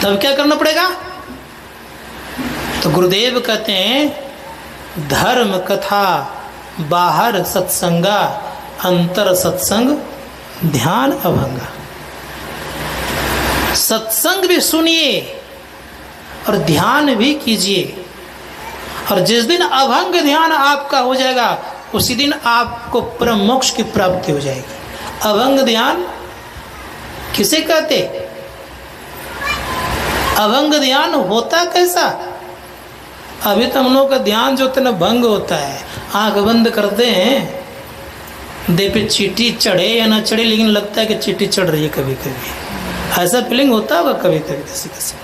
तब क्या करना पड़ेगा? तो गुरुदेव कहते हैं धर्म कथा बाहर सत्संगा, अंतर सत्संग ध्यान अभंगा। सत्संग भी सुनिए और ध्यान भी कीजिए, और जिस दिन अभंग ध्यान आपका हो जाएगा उसी दिन आपको परम मोक्ष की प्राप्ति हो जाएगी। अभंग ध्यान किसे कहते? अभंग ध्यान होता कैसा? अभी तो हम लोग का ध्यान जो होता है ना भंग होता है, आंख बंद करते हैं, दे पे चींटी चढ़े या ना चढ़े, लेकिन लगता है कि चींटी चढ़ रही है कभी कभी। ऐसा फीलिंग होता होगा कभी कभी किसी किसी।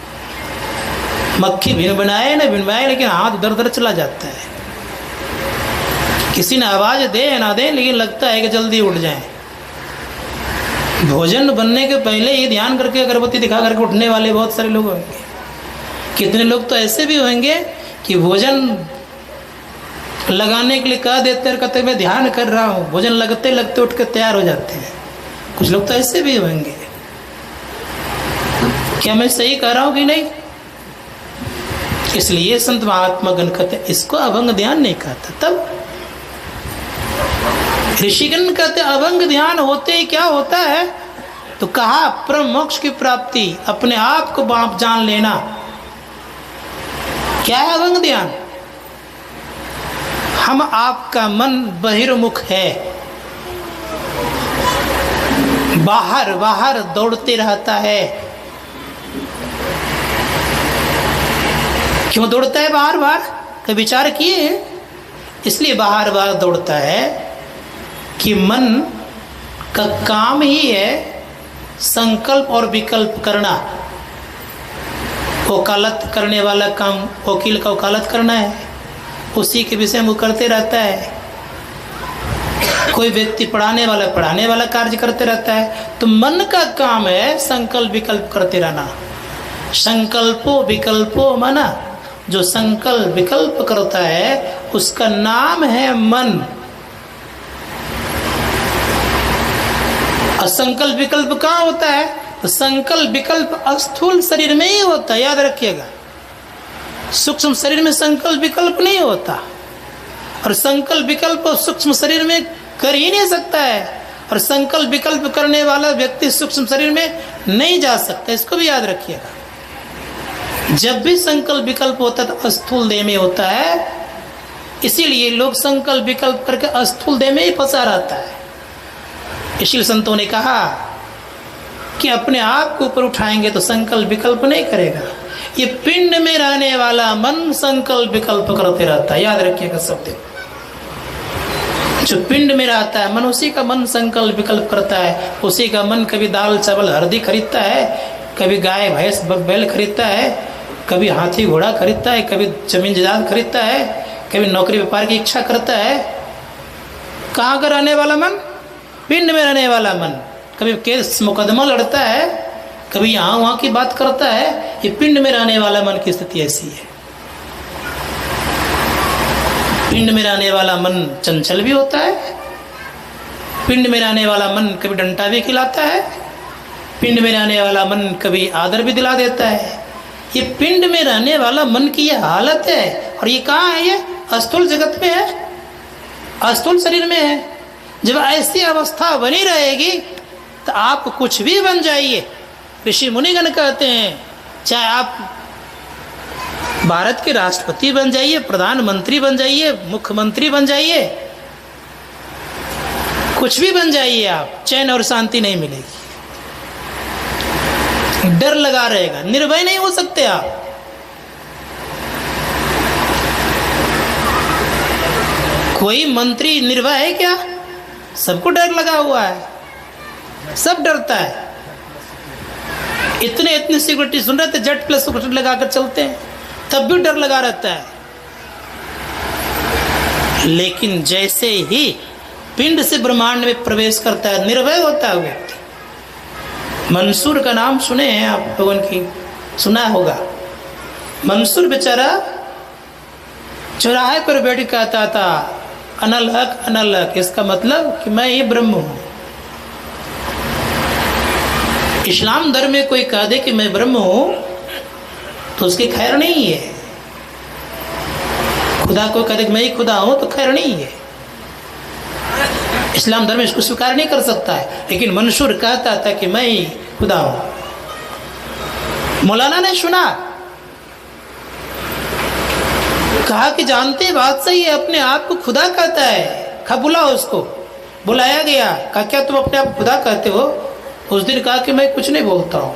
मक्खी भिन बनाए ना भिन बनाए, लेकिन हाथ दर दर चला जाता है। किसी ने आवाज दे या ना दे, लेकिन लगता है कि जल्दी उठ जाए। भोजन बनने के पहले ही ध्यान करके अगरबत्ती दिखा करके उठने वाले बहुत सारे लोग होंगे। कितने लोग तो ऐसे भी होंगे कि भोजन लगाने के लिए कह देते हैं, कहते मैं ध्यान कर रहा हूँ, भोजन लगते लगते उठ के तैयार हो जाते हैं। कुछ लोग तो ऐसे भी होंगे। क्या मैं सही कह रहा हूँ कि नहीं? इसलिए संत महात्मा गण कहते इसको अभंग ध्यान नहीं कहता। तब ऋषिगण कहते अभंग ध्यान होते ही क्या होता है? तो कहा परम मोक्ष की प्राप्ति, अपने आप को बाप जान लेना। क्या है अभंग ध्यान? हम आपका मन बहिर्मुख है, बाहर बाहर दौड़ते रहता है। क्यों दौड़ता है बाहर बाहर? कभी विचार किए? इसलिए बाहर बाहर दौड़ता है कि मन का काम ही है संकल्प और विकल्प करना। वकालत करने वाला काम वकील का वकालत करना है, उसी के विषय में वो करते रहता है। कोई व्यक्ति पढ़ाने वाला कार्य करते रहता है। तो मन का काम है संकल्प विकल्प करते रहना। संकल्पो विकल्पो मना, जो संकल्प विकल्प करता है उसका नाम है मन। असंकल्प विकल्प कहाँ होता है? तो संकल्प विकल्प स्थूल शरीर में ही होता है, याद रखिएगा। सूक्ष्म शरीर में संकल्प विकल्प नहीं होता, और संकल्प विकल्प सूक्ष्म शरीर में कर ही नहीं सकता है, और संकल्प विकल्प करने वाला व्यक्ति सूक्ष्म शरीर में नहीं जा सकता। इसको भी याद रखिएगा। जब भी संकल्प विकल्प होता है तो स्थूल देह में होता है। इसीलिए लोग संकल्प विकल्प करके स्थूल देह में ही फंसा रहता है। इसलिए संतों ने कहा कि अपने आप को ऊपर उठाएंगे तो संकल्प विकल्प नहीं करेगा। ये पिंड में रहने वाला मन संकल्प विकल्प करते रहता है, याद रखिएगा शब्द। जो पिंड में रहता है मन, उसी का मन संकल्प विकल्प करता है। उसी का मन कभी दाल चावल हल्दी खरीदता है, कभी गाय भैंस बैल खरीदता है, कभी हाथी घोड़ा खरीदता है, कभी जमीन जायदाद खरीदता है, कभी नौकरी व्यापार की इच्छा करता है। कहाँ का रहने वाला मन? पिंड में रहने वाला मन। कभी केस मुकदमा लड़ता है, कभी यहाँ वहाँ की बात करता है। ये पिंड में रहने वाला मन की स्थिति ऐसी है। पिंड में रहने वाला मन चंचल भी होता है। पिंड में रहने वाला मन कभी डंटा भी खिलाता है। पिंड में रहने वाला मन कभी आदर भी दिला देता है। ये पिंड में रहने वाला मन की ये हालत है। और ये कहाँ है? ये स्थूल जगत में है, स्थूल शरीर में है। जब ऐसी अवस्था बनी रहेगी तो आप कुछ भी बन जाइए। ऋषि मुनिगण कहते हैं चाहे आप भारत के राष्ट्रपति बन जाइए, प्रधानमंत्री बन जाइए, मुख्यमंत्री बन जाइए, कुछ भी बन जाइए, आप चैन और शांति नहीं मिलेगी। डर लगा रहेगा, निर्भय नहीं हो सकते आप। कोई मंत्री निर्भय है क्या? सबको डर लगा हुआ है, सब डरता है। इतनी सिक्योरिटी सुन रहे थे, जेट प्लस सिक्योरिटी लगाकर चलते हैं, तब भी डर लगा रहता है। लेकिन जैसे ही पिंड से ब्रह्मांड में प्रवेश करता है, निर्भय होता है व्यक्ति। मंसूर का नाम सुने हैं आप लोगों की, सुना होगा। मंसूर बेचारा चौराहे पर बैठ कहता था अनल हक अनल हक। इसका मतलब कि मैं ही ब्रह्म हूं। इस्लाम धर्म में कोई कह दे कि मैं ब्रह्म हूं तो उसकी खैर नहीं है। खुदा को कहते मैं ही खुदा हूं तो खैर नहीं है। इस्लाम धर्म इसको स्वीकार नहीं कर सकता है, लेकिन मंशूर कहता था कि मैं ही खुदा हूं। मौलाना ने सुना, कहा कि जानते बात सही है, अपने आप को खुदा कहता है। कहा बुलाओ उसको। बुलाया गया, कहा क्या तुम अपने आप खुदा कहते हो? उस दिन कहा कि मैं कुछ नहीं बोलता हूं।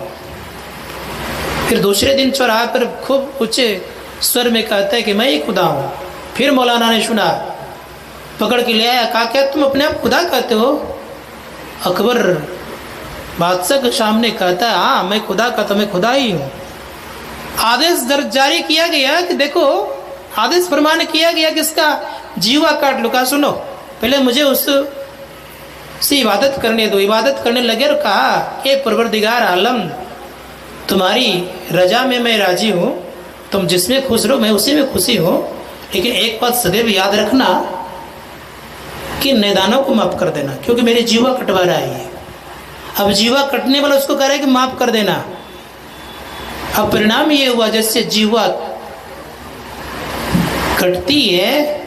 फिर दूसरे दिन चौराहे पर खूब ऊंचे स्वर में कहता है कि मैं ही खुदा हूं। फिर मौलाना ने सुना, पकड़ के ले आया, कहा क्या तुम अपने आप खुदा कहते हो? अकबर बादशाह के सामने कहता है हाँ मैं खुदा कहता, मैं खुदा ही हूं। आदेश जारी किया गया कि देखो, आदेश फरमान किया गया कि इसका जीवा काट लो। कहा सुनो, पहले मुझे उससे इबादत करने दो। इबादत करने लगे और कहा कि परवरदिगार आलम, तुम्हारी रजा में मैं राजी हूँ, तुम जिसमें खुश रहो मैं उसी में खुशी हूँ, लेकिन एक बात सदैव याद रखना कि नैदानों को माफ़ कर देना, क्योंकि मेरे जीवा कटवा रहा है। अब जीवा कटने वाला उसको कह रहा है कि माफ़ कर देना। अब परिणाम ये हुआ जैसे जीवा कटती है,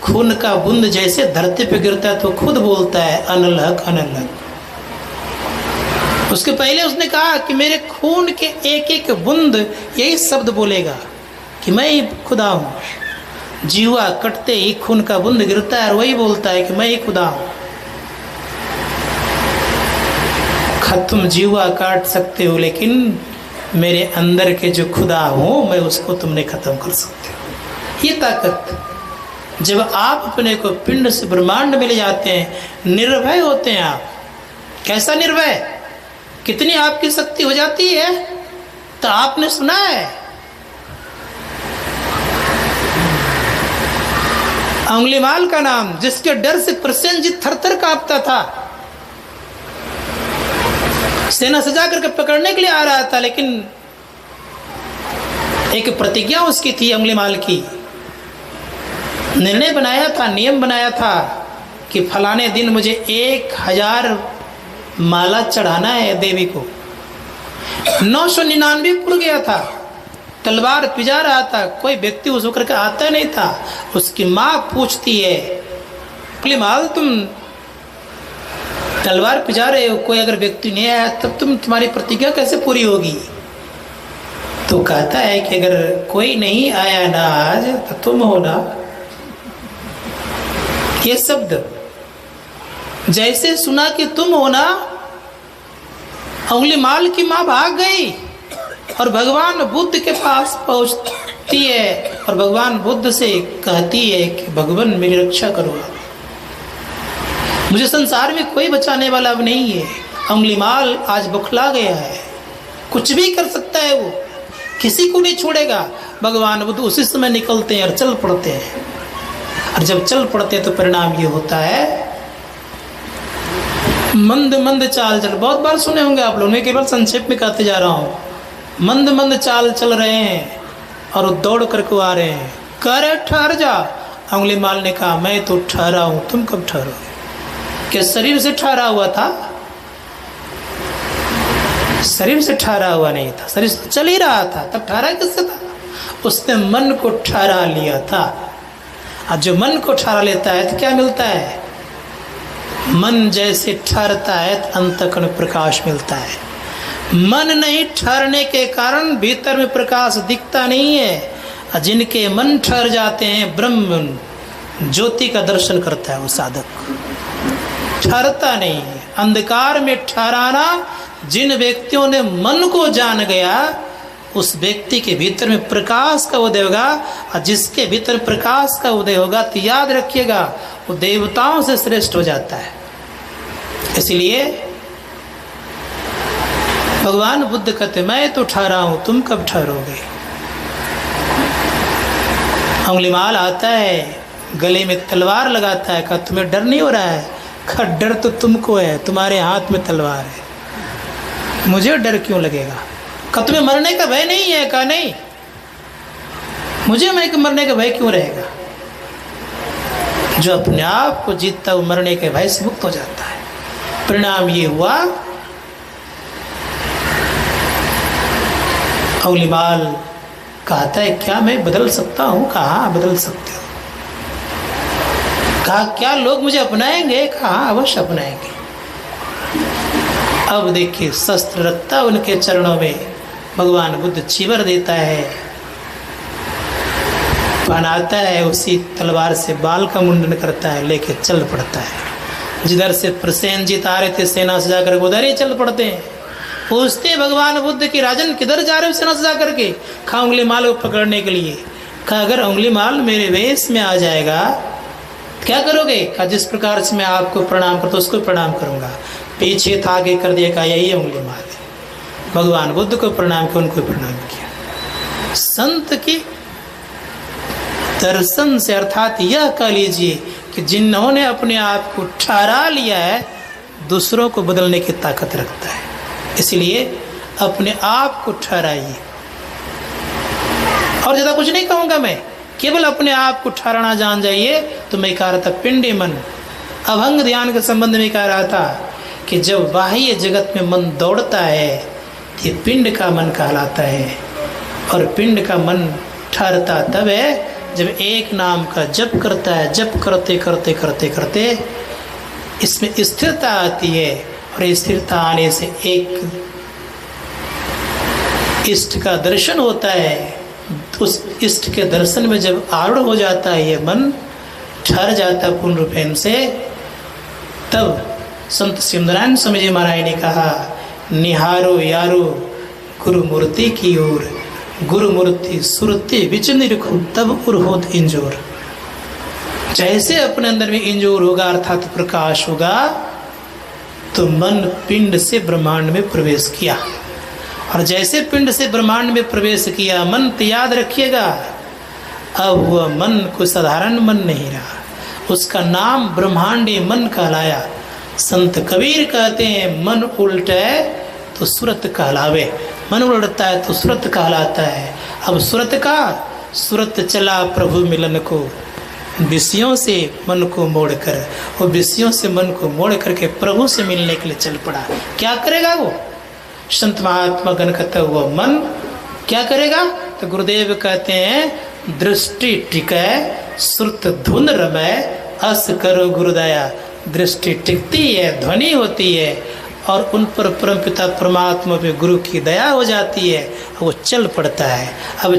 खून का बूंद जैसे धरती पे गिरता है तो खुद बोलता है अनल हक अनल हक। उसके पहले उसने कहा कि मेरे खून के एक एक बूंद यही शब्द बोलेगा कि मैं ही खुदा हूं। जीवा कटते ही खून का बूंद गिरता है और वही बोलता है कि मैं ही खुदा हूं। तुम जीवा काट सकते हो, लेकिन मेरे अंदर के जो खुदा हूं मैं उसको तुमने खत्म कर सकते हो। ये ताकत जब आप अपने को पिंड से ब्रह्मांड में ले जाते हैं, निर्भय होते हैं आप। कैसा निर्भय? कितनी आपकी शक्ति हो जाती है? तो आपने सुना है अंगुलीमाल का नाम, जिसके डर से प्रसेनजीत थरथर कांपता था, सेना सजा करके पकड़ने के लिए आ रहा था, लेकिन एक प्रतिज्ञा उसकी थी अंगुलीमाल की। निर्णय बनाया था, नियम बनाया था कि फलाने दिन मुझे 1000 माला चढ़ाना है देवी को। 999 पुर गया था, तलवार पिजा रहा था, कोई व्यक्ति उस होकर के आता नहीं था। उसकी माँ पूछती है अंगुलीमाल तुम तलवार पिजा रहे हो, कोई अगर व्यक्ति नहीं आया तब तुम्हारी प्रतिज्ञा कैसे पूरी होगी? तो कहता है कि अगर कोई नहीं आया ना आज तो तुम हो ना। ये शब्द जैसे सुना कि तुम हो ना, अंगुलीमाल की मां भाग गई और भगवान बुद्ध के पास पहुंचती है और भगवान बुद्ध से कहती है कि भगवान मेरी रक्षा करो, मुझे संसार में कोई बचाने वाला अब नहीं है। अंगुलीमाल आज बौखला गया है, कुछ भी कर सकता है, वो किसी को नहीं छोड़ेगा। भगवान बुद्ध उसी समय निकलते हैं और चल पड़ते हैं, और जब चल पड़ते हैं तो परिणाम ये होता है मंद मंद चाल चल। बहुत बार सुने होंगे आप लोग, मैं केवल संक्षेप में कहते जा रहा हूँ। मंद मंद चाल चल रहे हैं और दौड़ करके आ रहे हैं, कह रहे ठहर जा। अंगुलीमाल ने कहा मैं तो ठहरा हूं, तुम कब ठहरोगे? क्या शरीर से ठहरा हुआ था? शरीर से ठहरा हुआ नहीं था, शरीर से चल ही रहा था, तब ठहरा किससे था? उसने मन को ठहरा लिया था। और जो मन को ठहरा लेता है तो क्या मिलता है? मन जैसे ठहरता है तो अंतःकरण प्रकाश मिलता है। मन नहीं ठहरने के कारण भीतर में प्रकाश दिखता नहीं है। जिनके मन ठहर जाते हैं ब्रह्म ज्योति का दर्शन करता है वो साधक, ठहरता नहीं है। अंधकार में ठहराना जिन व्यक्तियों ने मन को जान गया उस व्यक्ति के भीतर में प्रकाश का उदय होगा, और जिसके भीतर प्रकाश का उदय होगा तो याद रखिएगा वो देवताओं से श्रेष्ठ हो जाता है। इसलिए भगवान बुद्ध कहते मैं तो ठहरा हूं, तुम कब ठहरोगे? अंगुलीमाल आता है, गले में तलवार लगाता है, कहा तुम्हें डर नहीं हो रहा है? कहा डर तो तुमको है, तुम्हारे हाथ में तलवार है, मुझे डर क्यों लगेगा? कहा तुम्हें मरने का भय नहीं है? कहा नहीं, मुझे मरने का भय क्यों रहेगा? जो अपने आप को जीतता वो मरने के भय से मुक्त हो जाता है। परिणाम ये हुआ अंगुलीमाल कहता है क्या मैं बदल सकता हूँ? कहा बदल सकते हो। कहा क्या लोग मुझे अपनाएंगे? कहा अवश्य अपनाएंगे। अब देखिए शस्त्र रखता उनके चरणों में, भगवान बुद्ध चीवर देता है, पहनाता है, उसी तलवार से बाल का मुंडन करता है, लेके चल पड़ता है। जिधर से प्रसेनजीत आ रहे थे सेना से जाकर उधर ही चल पड़ते हैं। पूछते भगवान बुद्ध की राजन किधर जा रहे हो सेना से जाकर के? कहा उंगली माल को पकड़ने के लिए। कहा अगर उंगली माल मेरे वेश में आ जाएगा क्या करोगे? कहा जिस प्रकार से मैं आपको प्रणाम करता उसको प्रणाम करूंगा। पीछे था आगे कर दिया, कहा यही उंगली माल है। भगवान बुद्ध को प्रणाम किया, उनको प्रणाम किया। संत की दर्शन से अर्थात यह कह लीजिए कि जिन्होंने अपने आप को ठहरा लिया है दूसरों को बदलने की ताकत रखता है। इसलिए अपने आप को ठहराइए। और ज्यादा कुछ नहीं कहूंगा मैं, केवल अपने आप को ठहराना जान जाइए। तो मैं कह रहा था पिंडी मन, अभंग ध्यान के संबंध में कह रहा था कि जब बाह्य जगत में मन दौड़ता है ये पिंड का मन कहलाता है। और पिंड का मन ठहरता तब है जब एक नाम का जप करता है। जप करते करते करते करते इसमें स्थिरता आती है, और स्थिरता आने से एक इष्ट का दर्शन होता है। उस इष्ट के दर्शन में जब आरूढ़ हो जाता है ये मन, ठहर जाता पूर्ण रूपेण से, तब संत सिमरन स्वामी जी महाराज ने कहा निहारो यारो गुरु मूर्ति की ओर, गुरु मूर्ति सुरति विच निरखो तब उर्होत इंजोर। जैसे अपने अंदर में इंजोर होगा अर्थात प्रकाश होगा, तो मन पिंड से ब्रह्मांड में प्रवेश किया। और जैसे पिंड से ब्रह्मांड में प्रवेश किया मन, तो याद रखिएगा अब वह मन कोई साधारण मन नहीं रहा, उसका नाम ब्रह्मांडी मन कहलाया। संत कबीर कहते हैं मन उल्टे तो सुरत कहलावे, मन उल्टता है तो सुरत कहलाता है। अब सुरत का सुरत चला प्रभु मिलन को, विषयों से मन को मोड़कर, वो विषयों से मन को मोड़ करके प्रभु से मिलने के लिए चल पड़ा। क्या करेगा वो? संत महात्मा गण कहते हुआ मन क्या करेगा? तो गुरुदेव कहते हैं दृष्टि टिकै श्रुत धुन रमय, अस करो गुरुदया। दृष्टि टिकती है, ध्वनि होती है, और उन पर परमपिता परमात्मा पे गुरु की दया हो जाती है, वो चल पड़ता है। अब